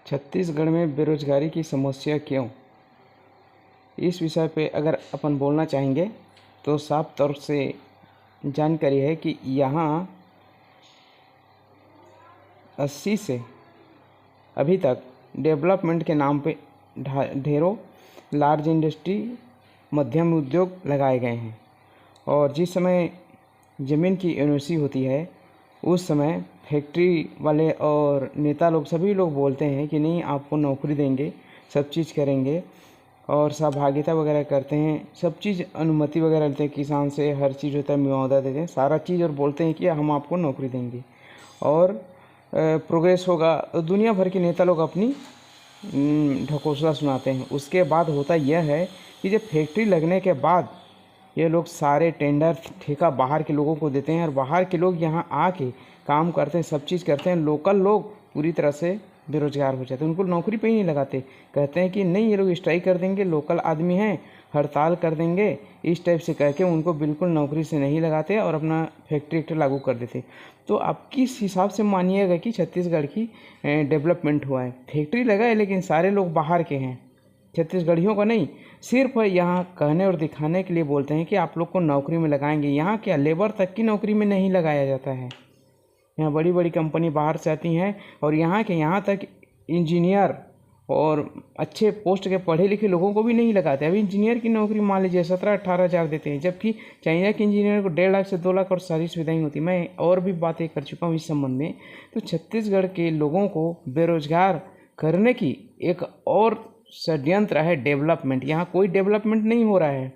छत्तीसगढ़ में बेरोजगारी की समस्या क्यों? इस विषय पे अगर अपन बोलना चाहेंगे तो साफ तौर से जानकारी है कि यहाँ 80 से अभी तक डेवलपमेंट के नाम पे ढेरों लार्ज इंडस्ट्री, मध्यम उद्योग लगाए गए हैं। और जिस समय ज़मीन की एनओसी होती है उस समय फैक्ट्री वाले और नेता लोग सभी लोग बोलते हैं कि नहीं, आपको नौकरी देंगे, सब चीज़ करेंगे और सहभागिता वगैरह करते हैं, सब चीज़ अनुमति वगैरह लेते हैं, किसान से हर चीज़ होता है, मुआवजा देते हैं, सारा चीज़, और बोलते हैं कि हम आपको नौकरी देंगे और प्रोग्रेस होगा। दुनिया भर के नेता लोग अपनी ढकोसला सुनाते हैं। उसके बाद होता यह है कि जब फैक्ट्री लगने के बाद ये लोग सारे टेंडर ठेका बाहर के लोगों को देते हैं और बाहर के लोग यहाँ आके काम करते हैं, सब चीज़ करते हैं। लोकल लोग पूरी तरह से बेरोजगार हो जाते हैं, उनको नौकरी पे ही नहीं लगाते। कहते हैं कि नहीं, ये लोग स्ट्राइक कर देंगे, लोकल आदमी हैं, हड़ताल कर देंगे, इस टाइप से कह के उनको बिल्कुल नौकरी से नहीं लगाते और अपना फैक्ट्री लागू कर देते। तो आप किस हिसाब से मानिएगा कि छत्तीसगढ़ की डेवलपमेंट हुआ है? फैक्ट्री लगा है लेकिन सारे लोग बाहर के हैं, छत्तीसगढ़ियों का नहीं। सिर्फ यहाँ कहने और दिखाने के लिए बोलते हैं कि आप लोग को नौकरी में लगाएंगे। यहाँ क्या लेबर तक की नौकरी में नहीं लगाया जाता है। यहाँ बड़ी बड़ी कंपनी बाहर से आती हैं और यहाँ तक इंजीनियर और अच्छे पोस्ट के पढ़े लिखे लोगों को भी नहीं लगाते। अभी इंजीनियर की नौकरी मान लीजिए 17-18 हज़ार देते हैं, जबकि चाइना के इंजीनियर को 1.5 लाख से 2 लाख और सारी सुविधाएं होती। मैं और भी बातें कर चुका हूँ इस संबंध में। तो छत्तीसगढ़ के लोगों को बेरोजगार करने की एक और षड्यंत्र है डेवलपमेंट। यहाँ कोई डेवलपमेंट नहीं हो रहा है,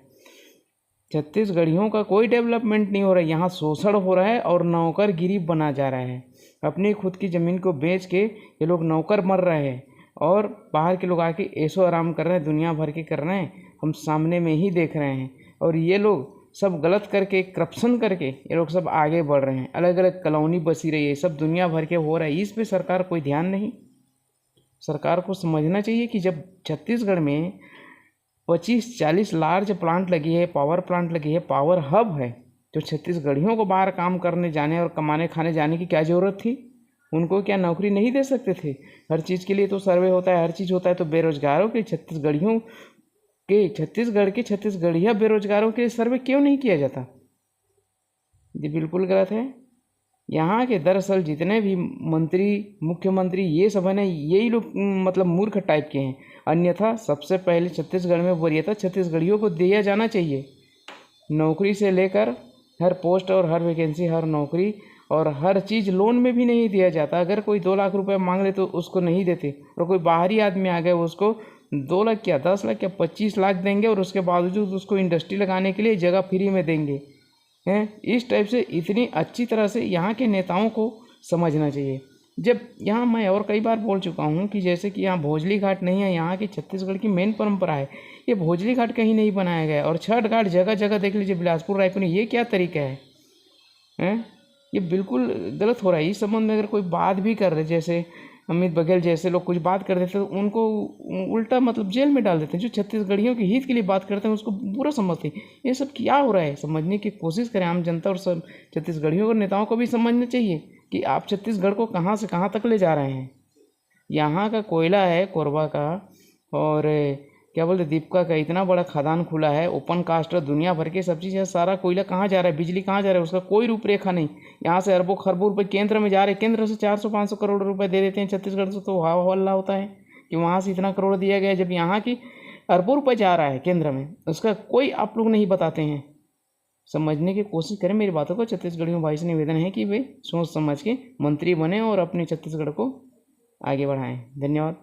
छत्तीसगढ़ियों का कोई डेवलपमेंट नहीं हो रहा है। यहाँ शोषण हो रहा है और नौकरगिरी बना जा रहा है। अपनी खुद की ज़मीन को बेच के ये लोग नौकर मर रहे हैं और बाहर के लोग आके ऐशो आराम कर रहे हैं, दुनिया भर के कर रहे हैं, हम सामने में ही देख रहे हैं। और ये लोग सब गलत करके, करप्शन करके ये लोग सब आगे बढ़ रहे हैं। अलग अलग कॉलोनी बसी रही है, सब दुनिया भर के हो रहा है। इस पर सरकार कोई ध्यान नहीं। सरकार को समझना चाहिए कि जब छत्तीसगढ़ में 25-40 लार्ज प्लांट लगी है, पावर प्लांट लगी है, पावर हब है, तो छत्तीसगढ़ियों को बाहर काम करने जाने और कमाने खाने जाने की क्या ज़रूरत थी? उनको क्या नौकरी नहीं दे सकते थे? हर चीज़ के लिए तो सर्वे होता है, हर चीज़ होता है। तो बेरोजगारों के, छत्तीसगढ़िया बेरोजगारों के सर्वे क्यों नहीं किया जाता? ये बिल्कुल गलत है। यहाँ के दरअसल जितने भी मंत्री, मुख्यमंत्री, ये सब है ना, यही लोग मतलब मूर्ख टाइप के हैं। अन्यथा सबसे पहले छत्तीसगढ़ में वरीयता छत्तीसगढ़ियों को दिया जाना चाहिए। नौकरी से लेकर हर पोस्ट और हर वैकेंसी, हर नौकरी और हर चीज़ लोन में भी नहीं दिया जाता। अगर कोई 2 लाख रुपए मांग ले तो उसको नहीं देते, और कोई बाहरी आदमी आ गया उसको 2 लाख क्या 10 लाख क्या 25 लाख देंगे और उसके बावजूद उसको इंडस्ट्री लगाने के लिए जगह फ्री में देंगे हैं। इस टाइप से इतनी अच्छी तरह से यहाँ के नेताओं को समझना चाहिए। जब यहाँ मैं और कई बार बोल चुका हूँ कि जैसे कि यहाँ भोजली घाट नहीं है, यहाँ की छत्तीसगढ़ की मेन परंपरा है, ये भोजली घाट कहीं नहीं बनाया गया। और छठ घाट जगह जगह देख लीजिए, बिलासपुर, रायपुर, ये क्या तरीका है? ये बिल्कुल गलत हो रहा है। इस संबंध में अगर कोई बात भी कर रहे, जैसे अमित बघेल जैसे लोग कुछ बात कर देते हैं तो उनको उल्टा मतलब जेल में डाल देते हैं। जो छत्तीसगढ़ियों के हित के लिए बात करते हैं उसको बुरा समझते हैं। ये सब क्या हो रहा है, समझने की कोशिश करें आम जनता। और सब छत्तीसगढ़ियों के नेताओं को भी समझना चाहिए कि आप छत्तीसगढ़ को कहाँ से कहाँ तक ले जा रहे हैं। यहाँ का कोयला है, कोरबा का और क्या बोलते दीपका का इतना बड़ा खदान खुला है, ओपन कास्ट, दुनिया भर के सब चीज़ है। सारा कोयला कहाँ जा रहा है, बिजली कहाँ जा रहा है, उसका कोई रूपरेखा नहीं। यहाँ से अरबों खरबों रुपये केंद्र में जा रहे हैं, केंद्र से 400-500 करोड़ रुपए दे देते हैं। छत्तीसगढ़ से तो हल्ला होता है कि वहाँ से इतना करोड़ दिया गया, जब यहाँ की अरबों रुपये जा रहा है केंद्र में, उसका कोई आप लोग नहीं बताते हैं। समझने की कोशिश करें मेरी बातों को। छत्तीसगढ़ियों भाई से निवेदन है कि वे सोच समझ के मंत्री बने और अपने छत्तीसगढ़ को आगे बढ़ाएं। धन्यवाद।